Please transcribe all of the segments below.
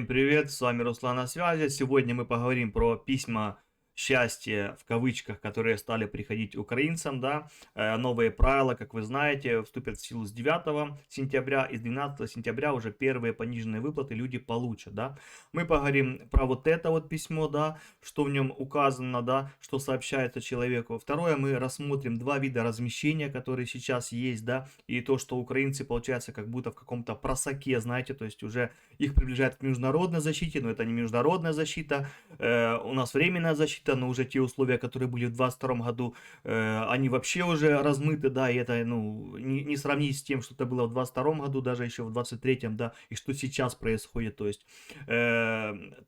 Всем привет, с вами Руслан на связи. Сегодня мы поговорим про письма счастья в кавычках, которые стали приходить украинцам, да. Новые правила, как вы знаете, вступят в силу с 9 сентября, и с 12 сентября уже первые пониженные выплаты люди получат, да. Мы поговорим про вот это вот письмо, да, что в нем указано, да, что сообщается человеку. Второе, мы рассмотрим два вида размещения, которые сейчас есть, да, и то, что украинцы, получается, как будто в каком-то просаке, знаете, то есть уже их приближает к международной защите, но это не международная защита, у нас временная защита, но уже те условия, которые были в 2022 году, они вообще уже размыты, да, и это, ну, не сравнить с тем, что это было в 2022 году, даже еще в 2023, да, и что сейчас происходит, то есть,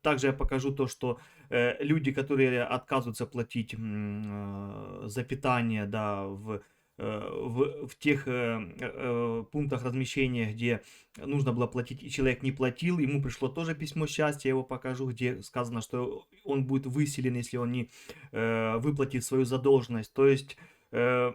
также я покажу то, что люди, которые отказываются платить за питание, да, в тех пунктах размещения, где нужно было платить, и человек не платил, ему пришло тоже письмо счастья, я его покажу, где сказано, что он будет выселен, если он не выплатит свою задолженность. То есть, в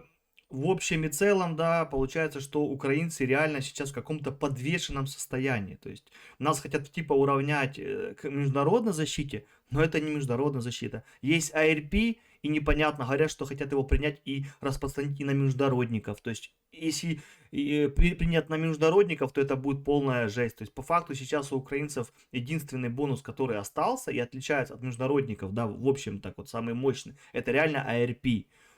общем и целом, да, получается, что украинцы реально сейчас в каком-то подвешенном состоянии. То есть нас хотят типа уравнять к международной защите, но это не международная защита. Есть АРП, и непонятно, говорят, что хотят его принять и распространить и на международников. То есть, если принять на международников, то это будет полная жесть. То есть, по факту, сейчас у украинцев единственный бонус, который остался и отличается от международников, да, в общем, так вот, самый мощный, это реально АРП.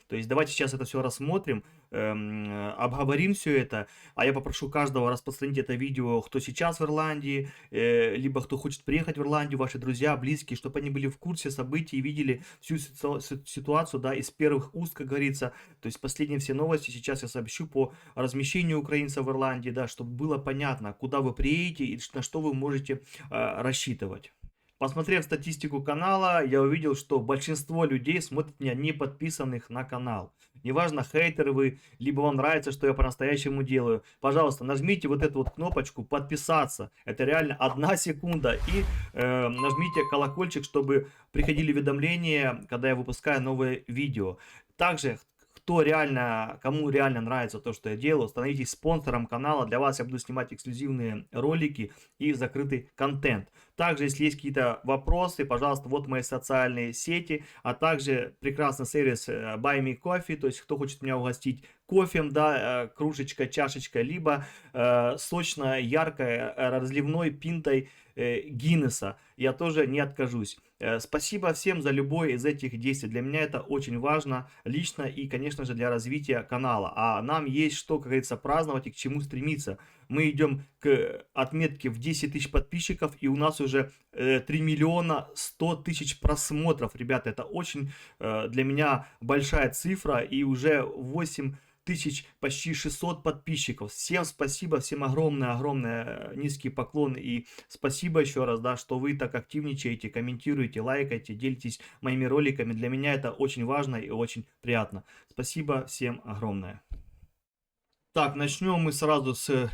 То есть давайте сейчас это все рассмотрим, обговорим все это, а я попрошу каждого распространить это видео, кто сейчас в Ирландии, либо кто хочет приехать в Ирландию, ваши друзья, близкие, чтобы они были в курсе событий и видели всю ситуацию, да, из первых уст, как говорится. То есть последние все новости сейчас я сообщу по размещению украинцев в Ирландии, да, чтобы было понятно, куда вы приедете и на что вы можете рассчитывать. Посмотрев статистику канала, я увидел, что большинство людей смотрят меня не подписанных на канал. Неважно, хейтеры вы, либо вам нравится, что я по-настоящему делаю. Пожалуйста, нажмите вот эту вот кнопочку «Подписаться». Это реально 1 секунда. И нажмите колокольчик, чтобы приходили уведомления, когда я выпускаю новые видео. Также, кому реально нравится то, что я делаю, становитесь спонсором канала. Для вас я буду снимать эксклюзивные ролики и закрытый контент. Также, если есть какие-то вопросы, пожалуйста, вот мои социальные сети, а также прекрасный сервис Buy Me Coffee, то есть кто хочет меня угостить кофем, да, кружечкой, чашечкой, либо сочной, яркой, разливной пинтой Гиннесса, я тоже не откажусь. Спасибо всем за любое из этих действий. Для меня это очень важно лично и, конечно же, для развития канала. А нам есть что, как говорится, праздновать и к чему стремиться. Мы идем к отметке в 10 тысяч подписчиков, и у нас уже 3 миллиона 100 тысяч просмотров. Ребята, это очень для меня большая цифра, и уже 8 тысяч, почти 600 подписчиков. Всем спасибо, всем огромное низкий поклон и спасибо еще раз, да, что вы так активничаете, комментируете, лайкаете, делитесь моими роликами. Для меня это очень важно и очень приятно. Спасибо всем огромное. Так, начнем мы сразу с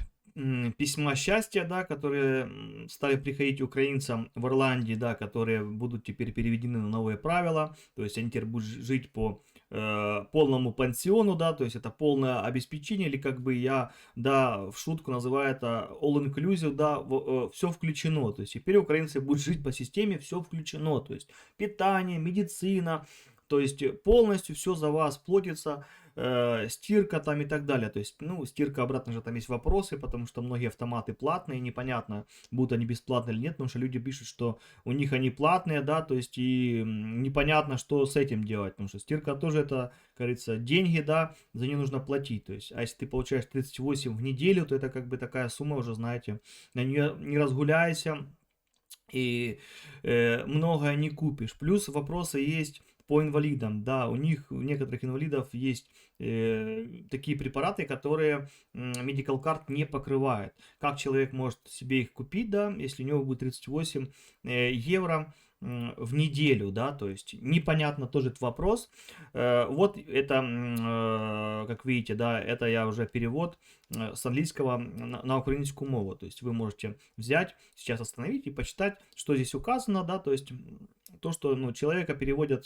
письма счастья, да, которые стали приходить украинцам в Ирландии, да, которые будут теперь переведены на новые правила, то есть они теперь будут жить по полному пансиону, да, то есть это полное обеспечение, или как бы я, да, в шутку называю это all-inclusive, да, все включено, то есть теперь украинцы будут жить по системе все включено, то есть питание, медицина, то есть полностью все за вас платится, стирка там и так далее. То есть, ну, стирка обратно же там есть вопросы, потому что многие автоматы платные, непонятно, будут они бесплатные или нет, потому что люди пишут, что у них они платные, да, то есть и непонятно, что с этим делать, потому что стирка тоже это, как говорится, деньги, да, за нее нужно платить. То есть, а если ты получаешь 38 в неделю, то это как бы такая сумма уже, знаете, на нее не разгуляйся и многое не купишь. Плюс вопросы есть по инвалидам. Да, у некоторых инвалидов есть такие препараты, которые Medical Card не покрывает. Как человек может себе их купить, да, если у него будет 38 евро в неделю, да, то есть непонятно тоже этот вопрос. Вот это, как видите, да, это я уже перевод с английского на украинскую мову, то есть вы можете взять, сейчас остановить и почитать, что здесь указано, да, то есть то, что, ну, человека переводят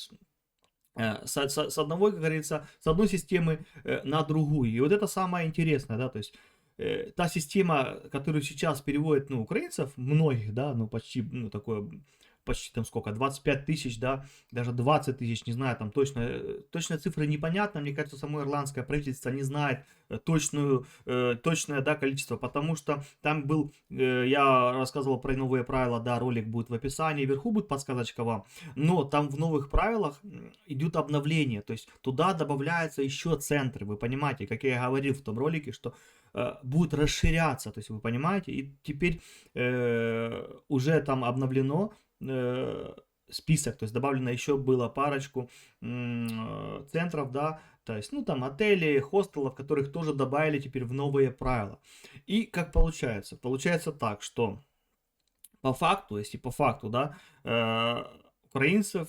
с одного, как говорится, с одной системы на другую. И вот это самое интересное, да, то есть та система, которую сейчас переводят, ну, украинцев, многих, да, ну, почти, ну, такое, почти там сколько, 25 тысяч, да, даже 20 тысяч, не знаю, там точно, точная цифра непонятна, мне кажется, само ирландское правительство не знает точное, да, количество, потому что там был, я рассказывал про новые правила, да, ролик будет в описании, вверху будет подсказочка вам, но там в новых правилах идет обновление, то есть туда добавляются еще центры, вы понимаете, как я говорил в том ролике, что будет расширяться, то есть вы понимаете, и теперь уже там обновлено список, то есть добавлено еще было парочку центров, да, то есть, ну, там отели, хостелов, которых тоже добавили теперь в новые правила. И как получается? Получается так, что по факту, если по факту, да, украинцы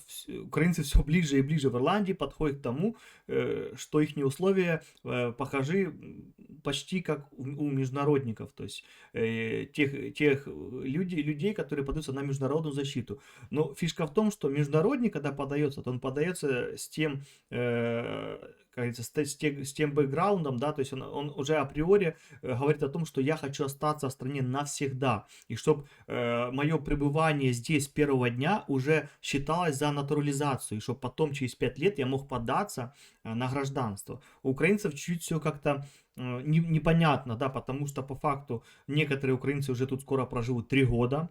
все ближе и ближе в Ирландии подходят к тому, что их условия похожи почти как у международников, то есть тех людей, которые подаются на международную защиту. Но фишка в том, что международник, когда подается, то он подается с тем, как говорится, с тем бэкграундом, да, то есть он уже априори говорит о том, что я хочу остаться в стране навсегда, и чтобы мое пребывание здесь с первого дня уже считалось за натурализацию, и чтобы потом через 5 лет я мог податься на гражданство. У украинцев чуть все как-то непонятно, да, потому что по факту некоторые украинцы уже тут скоро проживут 3 года,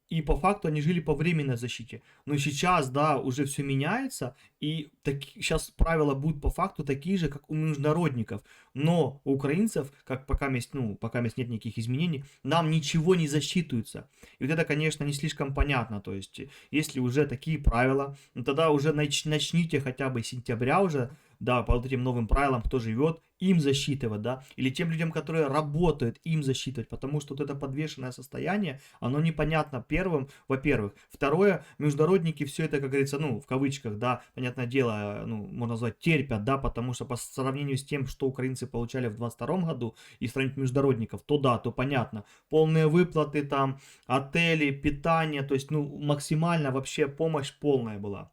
и по факту они жили по временной защите. Но сейчас, да, уже все меняется, и сейчас правила будут по факту такие же, как у международников. Но у украинцев, как пока нет никаких изменений, нам ничего не засчитывается. И вот это, конечно, не слишком понятно. То есть, если уже такие правила, ну, тогда уже начните хотя бы с сентября уже, да, по вот этим новым правилам, кто живет, им засчитывать, да, или тем людям, которые работают, им засчитывать, потому что вот это подвешенное состояние, оно непонятно первым, во-первых. Второе, международники все это, как говорится, ну, в кавычках, да, понятное дело, ну, можно назвать, терпят, да, потому что по сравнению с тем, что украинцы получали в 22 году, и сравнить международников, то да, то понятно, полные выплаты там, отели, питание, то есть, ну, максимально вообще помощь полная была.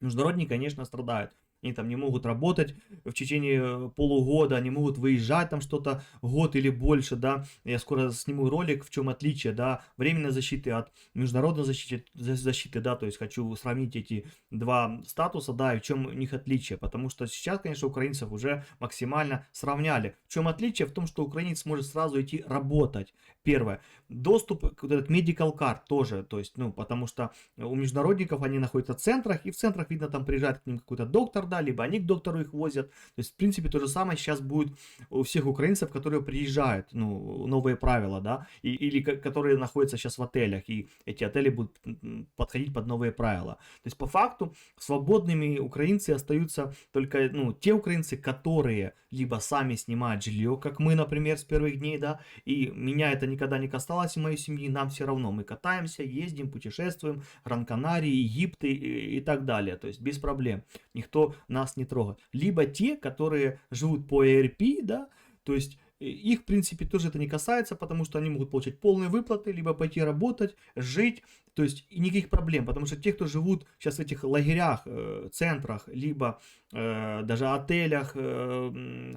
Международники, конечно, страдают. Они там не могут работать в течение полугода, они могут выезжать там что-то год или больше, да. Я скоро сниму ролик, в чем отличие, да, временной защиты от международной защиты, да, то есть хочу сравнить эти два статуса, да, и в чем у них отличие, потому что сейчас, конечно, украинцев уже максимально сравняли. В чем отличие? В том, что украинец может сразу идти работать. Первое. Доступ к этот medical card тоже, то есть, ну, потому что у международников они находятся в центрах, и в центрах, видно, там приезжает к ним какой-то доктор, да, либо они к доктору их возят. То есть, в принципе, то же самое сейчас будет у всех украинцев, которые приезжают, ну, новые правила, да, или которые находятся сейчас в отелях, и эти отели будут подходить под новые правила. То есть, по факту, свободными украинцы остаются только, ну, те украинцы, которые либо сами снимают жилье, как мы, например, с первых дней, да, и меня это никогда не касалось, и моей семьи, нам все равно, мы катаемся, ездим, путешествуем, Гран-Канарии, Египет и так далее, то есть без проблем, никто нас не трогает. Либо те, которые живут по ERP, да, то есть их, в принципе, тоже это не касается, потому что они могут получать полные выплаты, либо пойти работать, жить, то есть и никаких проблем, потому что те, кто живут сейчас в этих лагерях, центрах, либо даже отелях,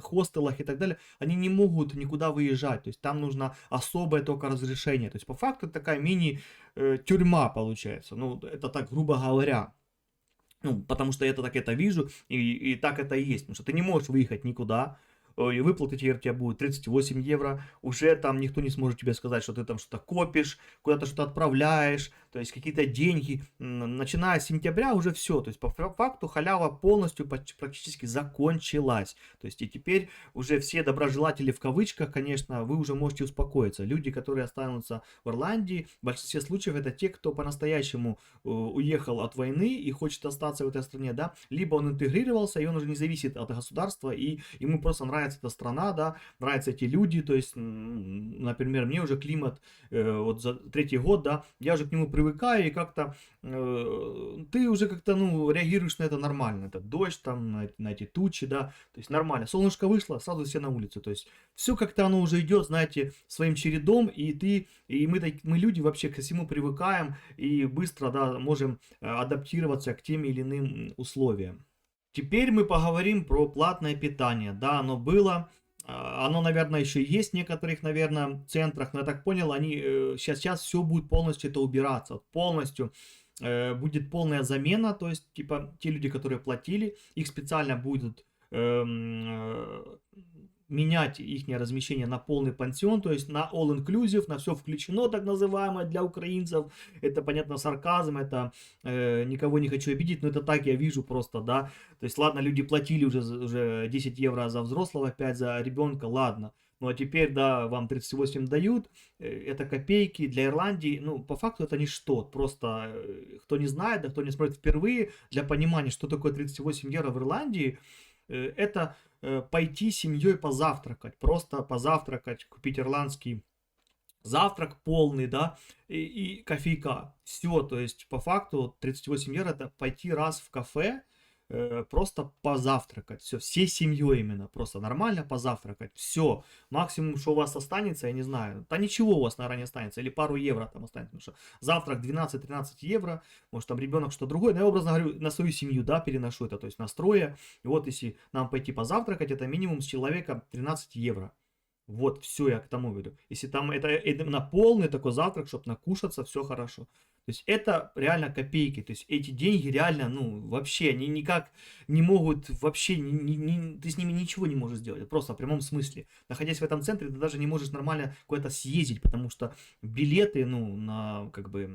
хостелах и так далее, они не могут никуда выезжать, то есть там нужно особое только разрешение, то есть по факту это такая мини-тюрьма получается, ну это так грубо говоря. Ну, потому что я так это вижу, и так это и есть. Потому что ты не можешь выехать никуда, и выплаты теперь у тебя будет 38 евро, уже там никто не сможет тебе сказать, что ты там что-то копишь, куда-то что-то отправляешь, то есть какие-то деньги. Начиная с сентября уже все, то есть по факту халява полностью практически закончилась. То есть и теперь уже все доброжелатели в кавычках, конечно, вы уже можете успокоиться. Люди, которые останутся в Ирландии, в большинстве случаев это те, кто по-настоящему уехал от войны и хочет остаться в этой стране, да, либо он интегрировался, и он уже не зависит от государства, и ему просто нравится эта страна, да, нравятся эти люди, то есть, например, мне уже климат вот за 3-й год, да, я уже к нему привыкаю, и как-то ты уже как-то, ну, реагируешь на это нормально, это дождь там, на эти тучи, да, то есть нормально, солнышко вышло, сразу все на улицу, то есть все как-то оно уже идет, знаете, своим чередом, и мы люди вообще ко всему привыкаем, и быстро, да, можем адаптироваться к тем или иным условиям. Теперь мы поговорим про платное питание. Да, оно было, Оно, наверное, еще есть в некоторых, наверное, центрах, но я так понял, они сейчас все будет полностью это убираться, вот полностью будет полная замена, то есть, типа, те люди, которые платили, их специально будут менять их размещение на полный пансион, то есть на all inclusive, на все включено, так называемое, для украинцев. Это, понятно, сарказм, это никого не хочу обидеть, но это так я вижу просто, да. То есть, ладно, люди платили уже 10 евро за взрослого, 5 за ребенка, ладно. Ну а теперь, да, вам 38 дают, это копейки для Ирландии, ну, по факту это ничто, просто кто не знает, да, кто не смотрит впервые, для понимания, что такое 38 евро в Ирландии, это пойти с семьей позавтракать, просто позавтракать, купить ирландский завтрак полный, да, и кофейка. Все, то есть по факту 38 евро это пойти раз в кафе, просто позавтракать. Все, всей семьей именно, просто нормально позавтракать. Все, максимум, что у вас останется, я не знаю, да ничего у вас, наверное, не останется, или пару евро там останется, потому что завтрак 12-13 евро, может там ребенок что-то другое, но я образно говорю, на свою семью, да, переношу это, то есть настроя. И вот если нам пойти позавтракать, это минимум с человека 13 евро. Вот, все, я к тому веду. Если там это на полный такой завтрак, чтобы накушаться, все хорошо. То есть это реально копейки. То есть эти деньги реально, ну, вообще, они никак не могут, вообще, ты с ними ничего не можешь сделать. Просто в прямом смысле. Находясь в этом центре, ты даже не можешь нормально куда-то съездить, потому что билеты, ну, на, как бы,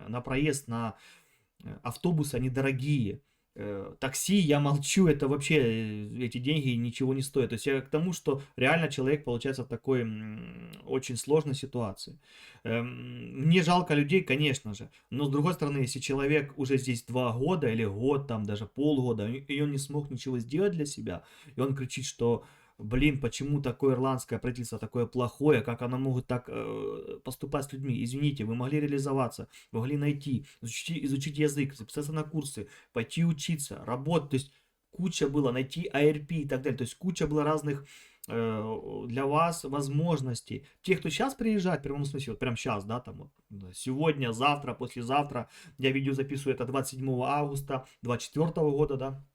на проезд, на автобусы, они дорогие. Такси, я молчу, это вообще эти деньги ничего не стоят. То есть я к тому, что реально человек получается в такой очень сложной ситуации. Мне жалко людей, конечно же, но с другой стороны, если человек уже здесь 2 года или год, там даже полгода, и он не смог ничего сделать для себя, и он кричит, что блин, почему такое ирландское правительство такое плохое, как оно могут так поступать с людьми? Извините, вы могли реализоваться, вы могли найти, изучить язык, записаться на курсы, пойти учиться, работать, то есть куча было, найти ARP и так далее, то есть куча было разных для вас возможностей. Те, кто сейчас приезжает, в прямом смысле, вот прямо сейчас, да, там вот, сегодня, завтра, послезавтра, я видео записываю, это 27 августа 2024 года, да,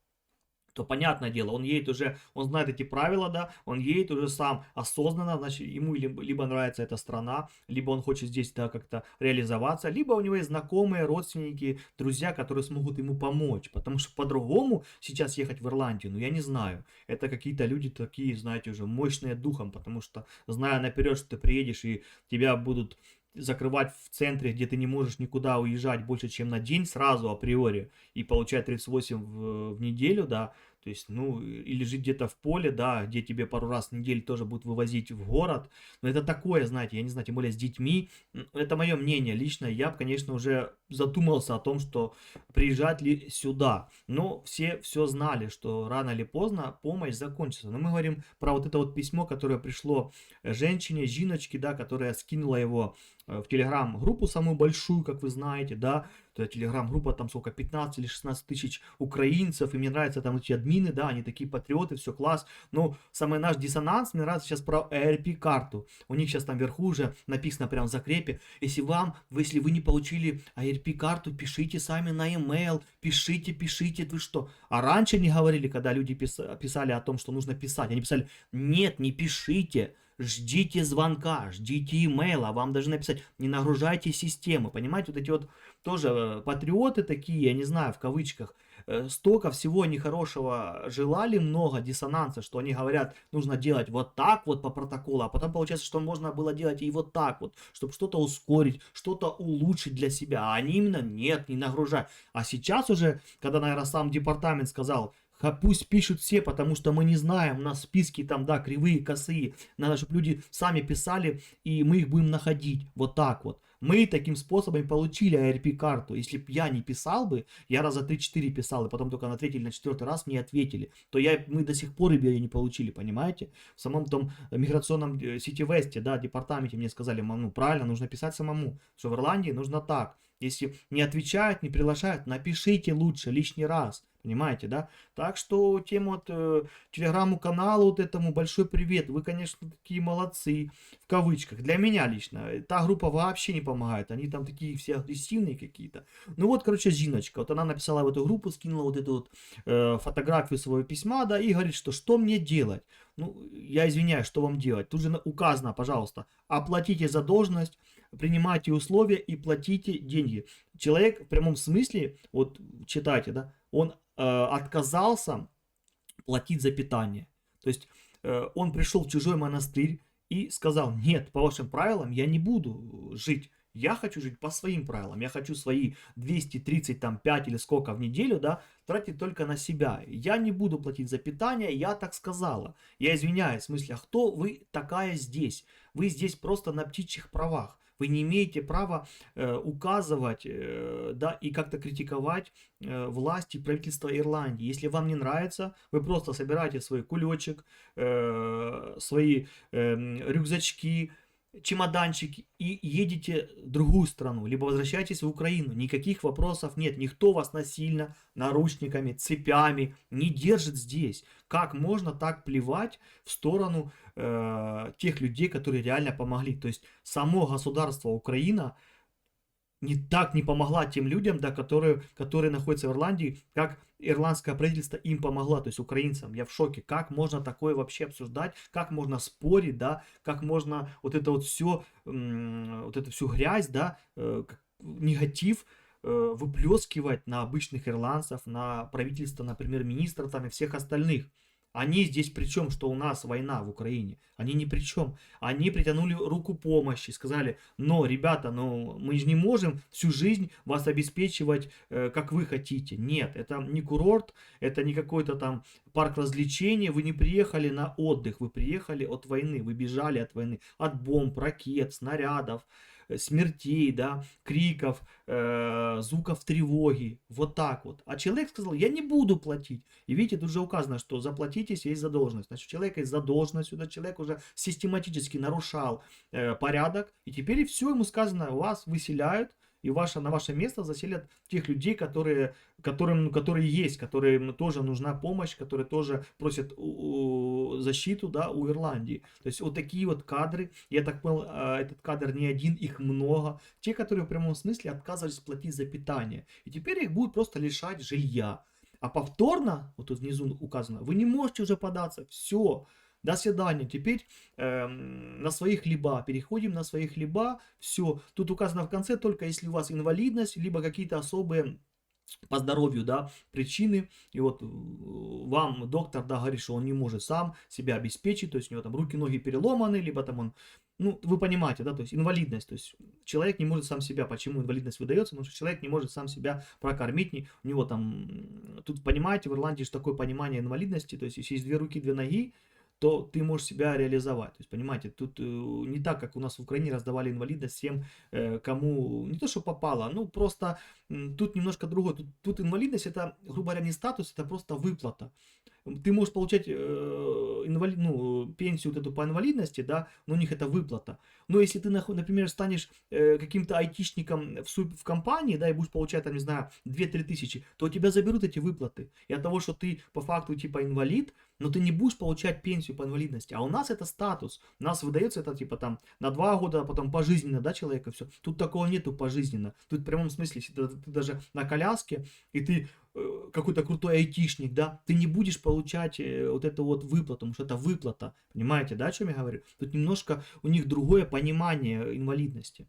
то понятное дело, он едет уже, он знает эти правила, да, он едет уже сам осознанно, значит, ему либо нравится эта страна, либо он хочет здесь, да, как-то реализоваться, либо у него есть знакомые, родственники, друзья, которые смогут ему помочь, потому что по-другому сейчас ехать в Ирландию, ну, я не знаю, это какие-то люди такие, знаете, уже мощные духом, потому что, зная наперед, что ты приедешь и тебя будут закрывать в центре, где ты не можешь никуда уезжать больше, чем на день сразу априори, и получать 38 в неделю, да, то есть, ну, или жить где-то в поле, да, где тебе пару раз в неделю тоже будут вывозить в город, но это такое, знаете, я не знаю, тем более с детьми, это мое мнение лично, я бы, конечно, уже задумался о том, что приезжать ли сюда, но все знали, что рано или поздно помощь закончится, но мы говорим про вот это вот письмо, которое пришло женщине, Жиночке, да, которая скинула его в телеграм-группу самую большую, как вы знаете, да, телеграм-группа, там сколько, 15 или 16 тысяч украинцев, и мне нравятся там эти админы, да, они такие патриоты, все класс, но самый наш диссонанс, мне нравится сейчас про ARP-карту, у них сейчас там вверху уже написано прям в закрепе, если вы не получили ARP-карту, пишите сами на e-mail, пишите, вы что, а раньше не говорили, когда люди писали о том, что нужно писать, они писали, нет, не пишите, ждите звонка, ждите имейла, вам даже написать, не нагружайте систему, понимаете, вот эти вот тоже патриоты такие, я не знаю, в кавычках, столько всего нехорошего желали, много диссонанса, что они говорят, нужно делать вот так вот по протоколу, а потом получается, что можно было делать и вот так вот, чтобы что-то ускорить, что-то улучшить для себя, а они именно нет, не нагружай. А сейчас уже, когда, наверное, сам департамент сказал, пусть пишут все, потому что мы не знаем, у нас списки там, да, кривые, косые. Надо, чтобы люди сами писали, и мы их будем находить. Вот так вот. Мы таким способом получили ARP-карту. Если бы я не писал бы, я раза 3-4 писал, и потом только на третий или на четвертый раз мне ответили, то мы до сих пор ее не получили, понимаете? В самом том миграционном City West, да, департаменте мне сказали, ну, правильно, нужно писать самому, что в Ирландии нужно так. Если не отвечают, не приглашают, напишите лучше лишний раз. Понимаете, да? Так что тем вот телеграм-каналу вот этому большой привет. Вы, конечно, такие молодцы, в кавычках. Для меня лично. Та группа вообще не помогает. Они там такие все агрессивные какие-то. Ну вот, короче, Зиночка. Вот она написала в эту группу, скинула вот эту вот фотографию своего письма, да, и говорит, что мне делать? Ну, я извиняюсь, что вам делать? Тут же указано, пожалуйста, оплатите задолженность, принимайте условия и платите деньги. Человек в прямом смысле, вот читайте, да, он отказался платить за питание. То есть он пришел в чужой монастырь и сказал, нет, по вашим правилам я не буду жить. Я хочу жить по своим правилам. Я хочу свои 235 или сколько в неделю, да, тратить только на себя. Я не буду платить за питание, я так сказала. Я извиняюсь, в смысле, а кто вы такая здесь? Вы здесь просто на птичьих правах. Вы не имеете права указывать, да, и как-то критиковать власти и правительство Ирландии. Если вам не нравится, вы просто собираете свой кулечек, свои рюкзачки, чемоданчики и едете в другую страну, либо возвращайтесь в Украину. Никаких вопросов нет. Никто вас насильно, наручниками, цепями не держит здесь. Как можно так плевать в сторону тех людей, которые реально помогли? То есть само государство Украина не помогла тем людям, да, которые находятся в Ирландии, как ирландское правительство им помогло, то есть украинцам. Я в шоке. Как можно такое вообще обсуждать? Как можно спорить, да? Как можно вот это вот все, вот эту всю грязь, да, негатив выплескивать на обычных ирландцев, на правительство, на премьер-министра там и всех остальных? Они здесь при чем, что у нас война в Украине? Они ни при чем. Они притянули руку помощи, сказали, но, ребята, ну, мы же не можем всю жизнь вас обеспечивать, как вы хотите. Нет, это не курорт, это не какой-то там парк развлечений. Вы не приехали на отдых, вы приехали от войны, вы бежали от войны, от бомб, ракет, снарядов, смертей, да, криков, звуков тревоги, вот так вот. А человек сказал, я не буду платить. И видите, тут же указано, что заплатитесь, есть задолженность. Значит, у человека есть задолженность, сюда человек уже систематически нарушал порядок, и теперь все ему сказано, вас выселяют, и на ваше место заселят тех людей, которые есть, которым тоже нужна помощь, которые тоже просят защиту, да, у Ирландии. То есть вот такие вот кадры, я так понял, этот кадр не один, их много. Те, которые в прямом смысле отказывались платить за питание. И теперь их будут просто лишать жилья. А повторно, вот тут внизу указано, вы не можете уже податься, все. До свидания. Теперь на свои хлеба. Переходим на свои хлеба. Все. Тут указано в конце только если у вас инвалидность, либо какие-то особые по здоровью, да, причины. И вот вам доктор, да, говорит, что он не может сам себя обеспечить. То есть у него там руки, ноги переломаны, либо там он, ну, вы понимаете, да, то есть инвалидность. То есть человек не может сам себя. Почему инвалидность выдается? Потому что человек не может сам себя прокормить. У него там, тут понимаете, в Ирландии же такое понимание инвалидности. То есть если есть две руки, две ноги, то ты можешь себя реализовать. То есть, понимаете, тут не так, как у нас в Украине раздавали инвалидность всем, кому не то, что попало, ну просто тут немножко другое. Тут инвалидность это, грубо говоря, не статус, это просто выплата. Ты можешь получать пенсию вот эту по инвалидности, да, но у них это выплата. Но если ты, например, станешь каким-то айтишником в компании, да, и будешь получать, там, не знаю, 2-3 тысячи, то у тебя заберут эти выплаты. И от того, что ты по факту типа инвалид, но ты не будешь получать пенсию по инвалидности. А у нас это статус. У нас выдается это типа там на 2 года, а потом пожизненно, да, человека, все. Тут такого нету пожизненно. Тут в прямом смысле, если ты даже на коляске, и ты какой-то крутой айтишник, да, ты не будешь получать вот эту вот выплату, потому что это выплата. Понимаете, да, о чем я говорю? Тут немножко у них другое понимание инвалидности.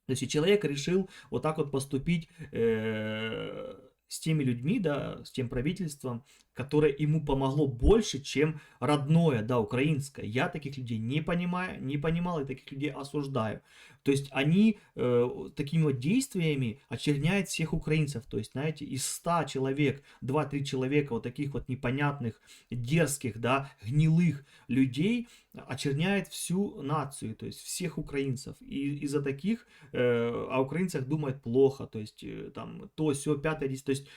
То есть и человек решил вот так вот поступить с теми людьми, да, с тем правительством, которое ему помогло больше, чем родное, да, украинское. Я таких людей не понимаю, не понимал и таких людей осуждаю. То есть они такими вот действиями очерняют всех украинцев. То есть, знаете, из 100 человек, 2-3 человека вот таких вот непонятных, дерзких, да, гнилых людей очерняет всю нацию, то есть всех украинцев. И из-за таких о украинцах думают плохо, то есть там то, сё, пятое, десятое. То есть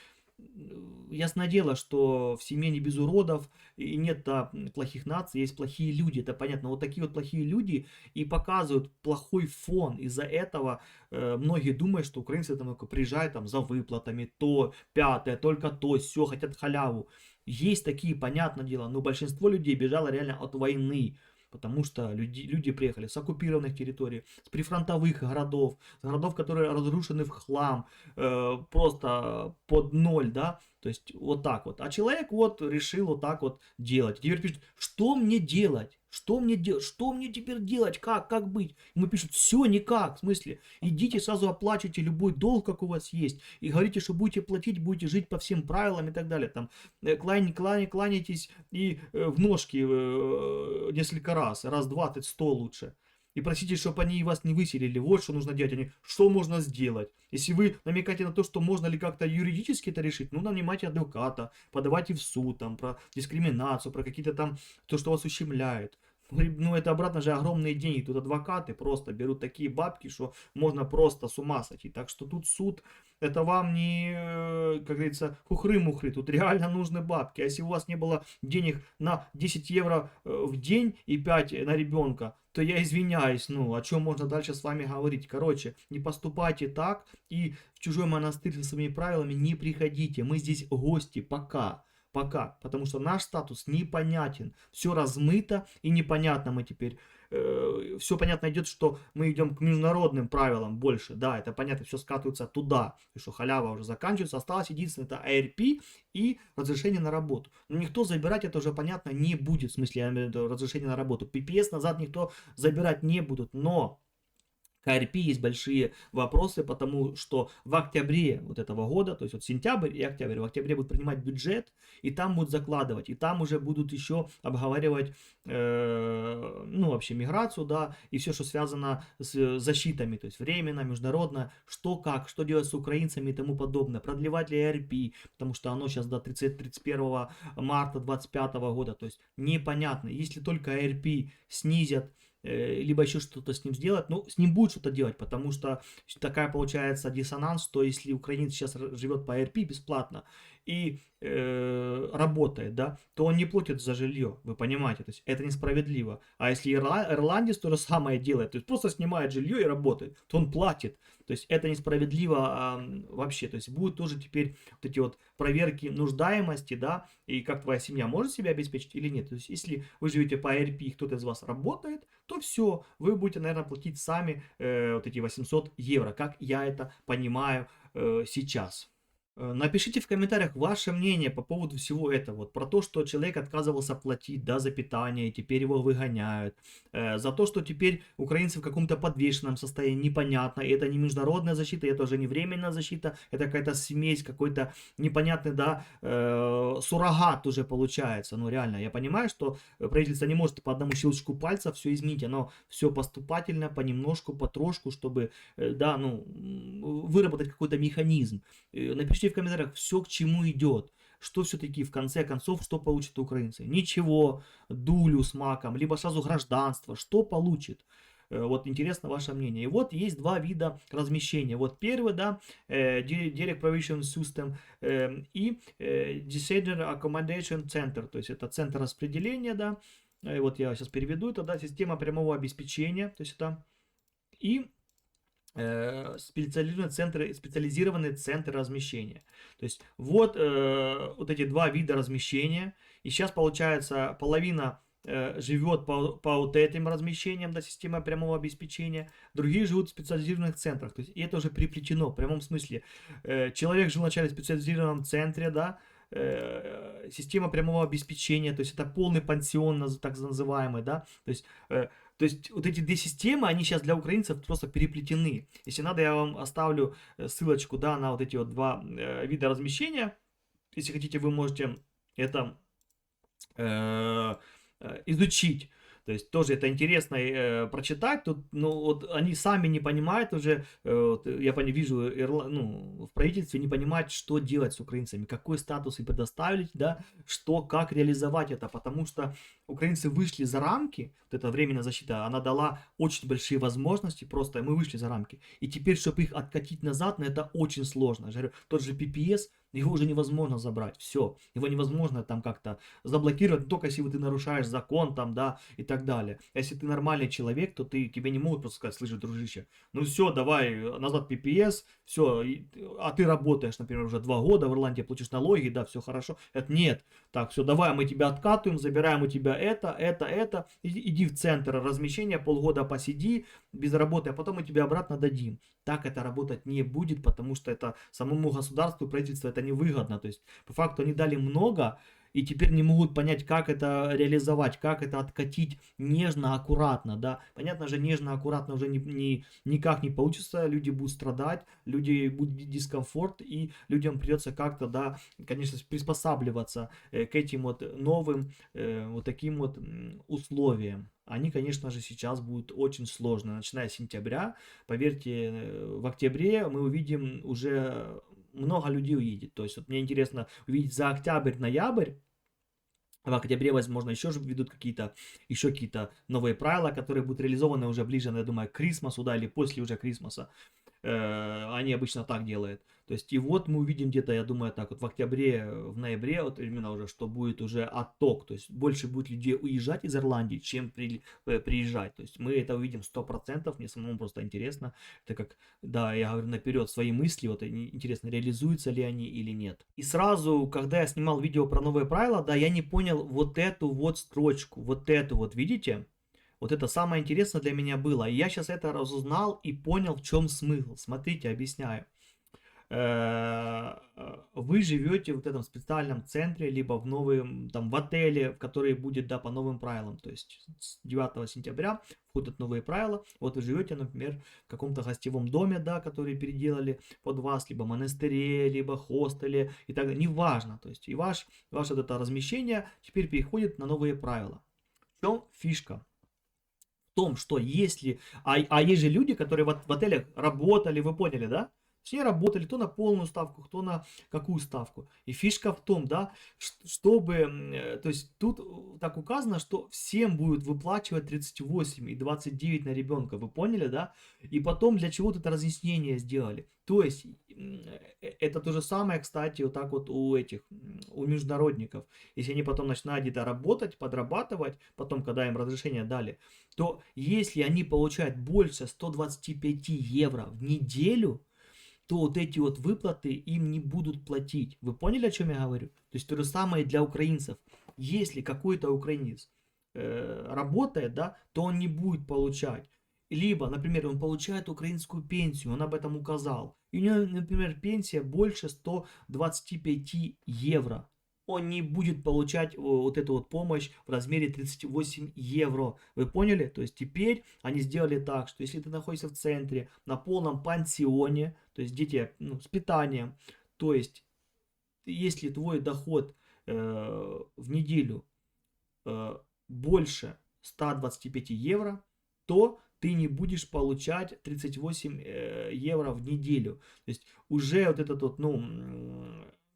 ясное дело, что в семье не без уродов, и нет плохих наций, есть плохие люди, это понятно. Вот такие вот плохие люди и показывают плохой фон. Из-за этого многие думают, что украинцы там только приезжают там за выплатами, то, пятое, только то, все, хотят халяву. Есть такие, понятное дело, но большинство людей бежало реально от войны. Потому что люди приехали с оккупированных территорий, с прифронтовых городов, с городов, которые разрушены в хлам, просто под ноль, да, то есть вот так вот. А человек вот решил вот так вот делать. И теперь пишет, что мне делать? Что мне делать? Что мне теперь делать? Как быть? Ему пишут, все никак. В смысле, идите сразу оплачивайте любой долг, как у вас есть. И говорите, что будете платить, будете жить по всем правилам и так далее. Там, кланяйтесь и в ножки несколько раз. Раз 20, 100 лучше. И просите, чтобы они вас не выселили. Вот что нужно делать. Они, что можно сделать? Если вы намекаете на то, что можно ли как-то юридически это решить, ну, нанимайте адвоката, подавайте в суд, там, про дискриминацию, про какие-то там, то, что вас ущемляет. Ну, это обратно же огромные деньги. Тут адвокаты просто берут такие бабки, что можно просто с ума сойти. Так что тут суд, это вам не, как говорится, хухры-мухры. Тут реально нужны бабки. А если у вас не было денег на 10 евро в день и 5 на ребенка, то я извиняюсь, ну, о чем можно дальше с вами говорить. Короче, не поступайте так и в чужой монастырь со своими правилами не приходите. Мы здесь гости, пока. Пока, потому что наш статус непонятен, все размыто и непонятно мы теперь. Все понятно идет, что мы идем к международным правилам больше, да, это понятно, все скатывается туда, и что халява уже заканчивается, осталось единственное, это ARP и разрешение на работу. Но никто забирать это уже понятно не будет, в смысле, я имею в виду разрешение на работу. PPS назад никто забирать не будут, но КРП есть большие вопросы, потому что в октябре вот этого года, то есть вот сентябрь и октябрь, в октябре будут принимать бюджет, и там будут закладывать, и там уже будут еще обговаривать, ну, вообще миграцию, да, и все, что связано с защитами, то есть временно, международно, что как, что делать с украинцами и тому подобное, продлевать ли АРП, потому что оно сейчас до 31 марта 2025 года, то есть непонятно, если только АРП снизят, либо еще что-то с ним сделать, ну, с ним будет что-то делать, потому что такая получается диссонанс, что если украинец сейчас живет по АРП бесплатно и работает, да, то он не платит за жилье, вы понимаете, то есть это несправедливо. А если ирландец то же самое делает, то есть просто снимает жилье и работает, то он платит. То есть это несправедливо вообще. То есть будут тоже теперь вот эти вот проверки нуждаемости, да, и как твоя семья может себя обеспечить или нет. То есть если вы живете по АРП и кто-то из вас работает, то все, вы будете, наверное, платить сами вот эти 800 евро, как я это понимаю сейчас. Напишите в комментариях ваше мнение по поводу всего этого. Вот про то, что человек отказывался платить, да, за питание, и теперь его выгоняют. За то, что теперь украинцы в каком-то подвешенном состоянии, непонятно. И это не международная защита, это уже не временная защита. Это какая-то смесь, какой-то непонятный, да, суррогат уже получается. Ну, реально, я понимаю, что правительство не может по одному щелчку пальца все изменить. Оно все поступательно, понемножку, потрошку, чтобы, да, ну, выработать какой-то механизм. Напишите в комментариях все, к чему идет. Что все-таки в конце концов, что получат украинцы? Ничего, дулю с маком, либо сразу гражданство. Что получит? Вот интересно ваше мнение. И вот есть два вида размещения. Вот первый, да, Direct Provision System и Decision Accommodation Center. То есть это центр распределения, да. Вот я сейчас переведу это, да, система прямого обеспечения. То есть это и специализированные центры размещения. То есть вот, вот эти два вида размещения. И сейчас получается половина живет по вот этим размещениям, да, система прямого обеспечения, другие живут в специализированных центрах. То есть и это уже приплетено в прямом смысле. Человек жил вначале в специализированном центре, да, система прямого обеспечения, то есть это полный пансион, так называемый, да, то есть вот эти две системы, они сейчас для украинцев просто переплетены. Если надо, я вам оставлю ссылочку, да, на вот эти вот два вида размещения. Если хотите, вы можете это изучить. То есть тоже это интересно прочитать. Тут, ну, вот они сами не понимают уже, я вижу, ну, в правительстве не понимают, что делать с украинцами, какой статус им предоставить, да, что, как реализовать это, потому что украинцы вышли за рамки, вот эта временная защита, она дала очень большие возможности, просто мы вышли за рамки. И теперь, чтобы их откатить назад, это очень сложно. Я говорю, тот же PPS, его уже невозможно забрать, все, его невозможно там как-то заблокировать, только если ты нарушаешь закон там, да, и так далее. Если ты нормальный человек, то тебе не могут просто сказать, слышь, дружище, ну все, давай назад PPS, все, а ты работаешь, например, уже 2 года в Ирландии, платишь налоги, да, все хорошо. Это нет, так, все, давай мы тебя откатываем, забираем у тебя это, иди в центр размещения, полгода посиди без работы, а потом мы тебе обратно дадим. Так это работать не будет, потому что это самому государству и правительству это невыгодно. То есть, по факту, они дали много, и теперь не могут понять, как это реализовать, как это откатить нежно, аккуратно, да. Понятно же, нежно, аккуратно уже никак не получится, люди будут страдать, люди будет дискомфорт, и людям придется как-то, да, конечно, приспосабливаться к этим вот новым, вот таким вот условиям. Они, конечно же, сейчас будут очень сложно, начиная с сентября. Поверьте, в октябре мы увидим уже много людей уедет. То есть вот мне интересно увидеть за октябрь-ноябрь. В октябре, возможно, еще же введут еще какие-то новые правила, которые будут реализованы уже ближе, я думаю, к Крисмасу, да, или после уже Крисмаса. Они обычно так делают. То есть, и вот мы увидим где-то, я думаю, так вот в октябре, в ноябре, вот именно уже, что будет уже отток. То есть, больше будет людей уезжать из Ирландии, чем приезжать. То есть, мы это увидим 100%. Мне самому просто интересно. Это как, да, я говорю наперед свои мысли. Вот интересно, реализуются ли они или нет. И сразу, когда я снимал видео про новые правила, да, я не понял вот эту вот строчку. Вот эту вот, видите? Вот это самое интересное для меня было. И я сейчас это разузнал и понял, в чем смысл. Смотрите, объясняю. Вы живете в этом специальном центре, либо в новом, там, в отеле, в который будет, да, по новым правилам. То есть с 9 сентября входят новые правила. Вот вы живете, например, в каком-то гостевом доме, да, который переделали под вас, либо монастыре, либо хостеле и так далее. Неважно. То есть и ваше вот это размещение теперь переходит на новые правила. В чем фишка? Том, что если... есть же люди, которые в отелях работали, вы поняли, да? Все работали то на полную ставку, кто на какую ставку. И фишка в том, да, чтобы... То есть тут так указано, что всем будет выплачивать 38 и 29 на ребенка. Вы поняли, да? И потом для чего-то это разъяснение сделали. То есть это то же самое, кстати, вот так вот у международников. Если они потом начинают где-то работать, подрабатывать, потом, когда им разрешение дали, то если они получают больше 125 евро в неделю, то вот эти вот выплаты им не будут платить. Вы поняли, о чем я говорю? То есть то же самое для украинцев. Если какой-то украинец работает, да, то он не будет получать. Либо, например, он получает украинскую пенсию, он об этом указал. И у него, например, пенсия больше 125 евро. Он не будет получать вот эту вот помощь в размере 38 евро. Вы поняли? То есть теперь они сделали так, что если ты находишься в центре на полном пансионе, то есть дети с питанием, то есть если твой доход в неделю больше 125 евро, то ты не будешь получать 38 евро в неделю. То есть уже вот этот вот,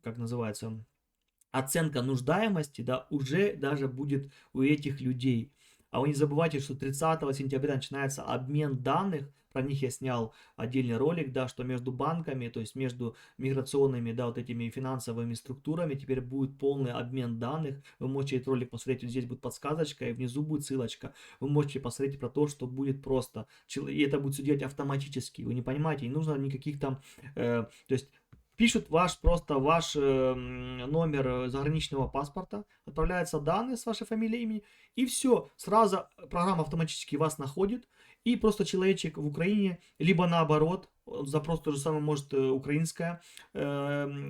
как называется, оценка нуждаемости, да, уже даже будет у этих людей. А вы не забывайте, что 30 сентября начинается обмен данных. Про них я снял отдельный ролик, да, что между банками, то есть между миграционными, да, вот этими финансовыми структурами теперь будет полный обмен данных. Вы можете этот ролик посмотреть, вот здесь будет подсказочка, и внизу будет ссылочка. Вы можете посмотреть про то, что будет просто. И это будет все делать автоматически. Вы не понимаете, не нужно никаких там, то есть пишут ваш номер заграничного паспорта, отправляются данные с вашей фамилией, имени, и все, сразу программа автоматически вас находит, и просто человечек в Украине, либо наоборот, запрос то же самое может украинская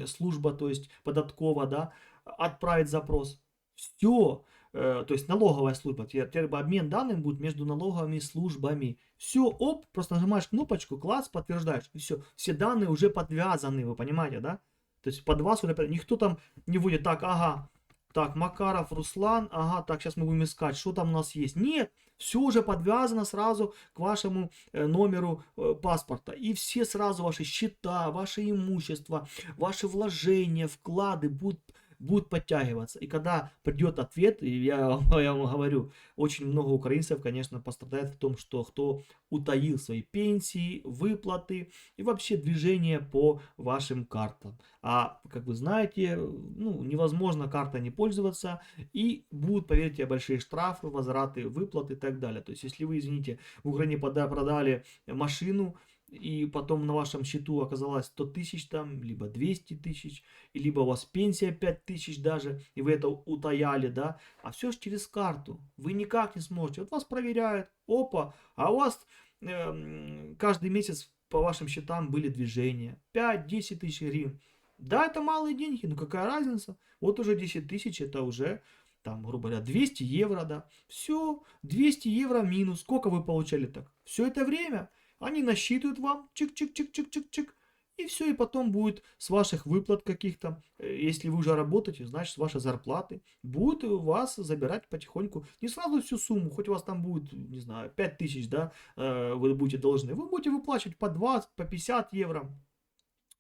служба, то есть податкова, да, отправить запрос. Все. То есть налоговая служба, теперь обмен данными будет между налоговыми службами. Все, оп, просто нажимаешь кнопочку, класс, подтверждаешь, и все данные уже подвязаны, вы понимаете, да? То есть под вас уже, никто там не будет, так, ага, так, Макаров Руслан, ага, так, сейчас мы будем искать, что там у нас есть. Нет, все уже подвязано сразу к вашему номеру паспорта. И все сразу ваши счета, ваше имущество, ваши вложения, вклады будут будут подтягиваться. И когда придет ответ, и я вам говорю, очень много украинцев, конечно, пострадает в том, что кто утаил свои пенсии, выплаты и вообще движение по вашим картам. А, как вы знаете, ну, невозможно картой не пользоваться, и будут, поверьте, большие штрафы, возвраты выплат и так далее. То есть, если вы, извините, в Украине продали машину, и потом на вашем счету оказалось 100 тысяч там, либо 200 тысяч, и либо у вас пенсия 5 тысяч даже, и вы это утаяли, да, а все же через карту, вы никак не сможете, вот вас проверяют, опа, а у вас каждый месяц по вашим счетам были движения, 5-10 тысяч гривен, да, это малые деньги, но какая разница, вот уже 10 тысяч, это уже там, грубо говоря, 200 евро, да, все, 200 евро минус, сколько вы получали так, все это время, они насчитывают вам, чик-чик-чик-чик-чик-чик, и все, и потом будет с ваших выплат каких-то, если вы уже работаете, значит, с вашей зарплаты, будет у вас забирать потихоньку, не сразу всю сумму, хоть у вас там будет, не знаю, 5000, да, вы будете должны, вы будете выплачивать по 20, по 50 евро,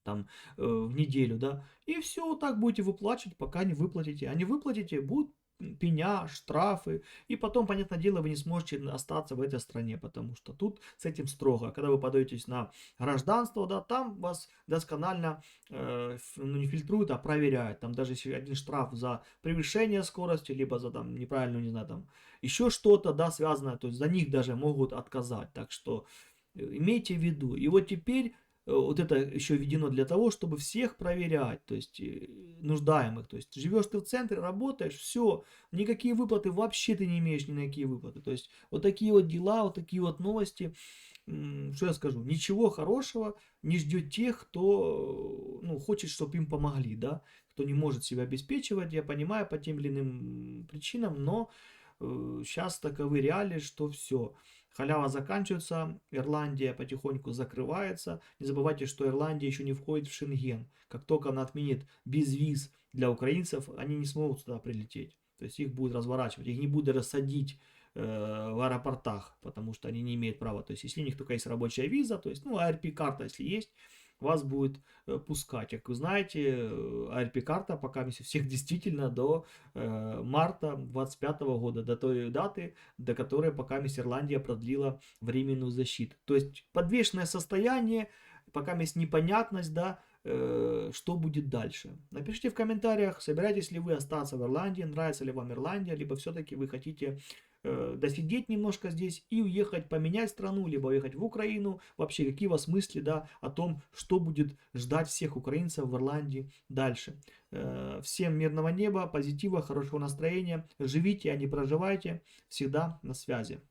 там, в неделю, да, и все, вот так будете выплачивать, пока не выплатите, а не выплатите, будут пеня, штрафы, и потом, понятное дело, вы не сможете остаться в этой стране, потому что тут с этим строго. Когда вы подаетесь на гражданство, да, там вас досконально ну, не фильтруют, а проверяют. Там даже если один штраф за превышение скорости, либо за там неправильную, не знаю, там еще что-то, да, связанное, то есть за них даже могут отказать. Так что имейте в виду. И вот теперь вот это еще введено для того, чтобы всех проверять, то есть нуждаемых. То есть живешь ты в центре, работаешь, все, никакие выплаты вообще ты не имеешь ни на какие выплаты. То есть вот такие вот дела, вот такие вот новости. Что я скажу? Ничего хорошего не ждет тех, кто ну, хочет, чтобы им помогли, да, кто не может себя обеспечивать, я понимаю, по тем или иным причинам, но сейчас таковы реалии, что все. Халява заканчивается, Ирландия потихоньку закрывается. Не забывайте, что Ирландия еще не входит в Шенген. Как только она отменит безвиз для украинцев, они не смогут туда прилететь. То есть их будут разворачивать, их не будут рассадить в аэропортах, потому что они не имеют права. То есть если у них только есть рабочая виза, то есть, ну, ARP-карта, если есть, вас будет пускать. Как вы знаете, ARP-карта пока всех действительно до марта 2025 года, до той даты, до которой пока Ирландия продлила временную защиту. То есть подвешенное состояние, пока есть непонятность, да, что будет дальше. Напишите в комментариях, собираетесь ли вы остаться в Ирландии, нравится ли вам Ирландия, либо все-таки вы хотите досидеть немножко здесь и уехать, поменять страну, либо уехать в Украину. Вообще, какие у вас мысли, да, о том, что будет ждать всех украинцев в Ирландии дальше. Всем мирного неба, позитива, хорошего настроения. Живите, а не проживайте. Всегда на связи.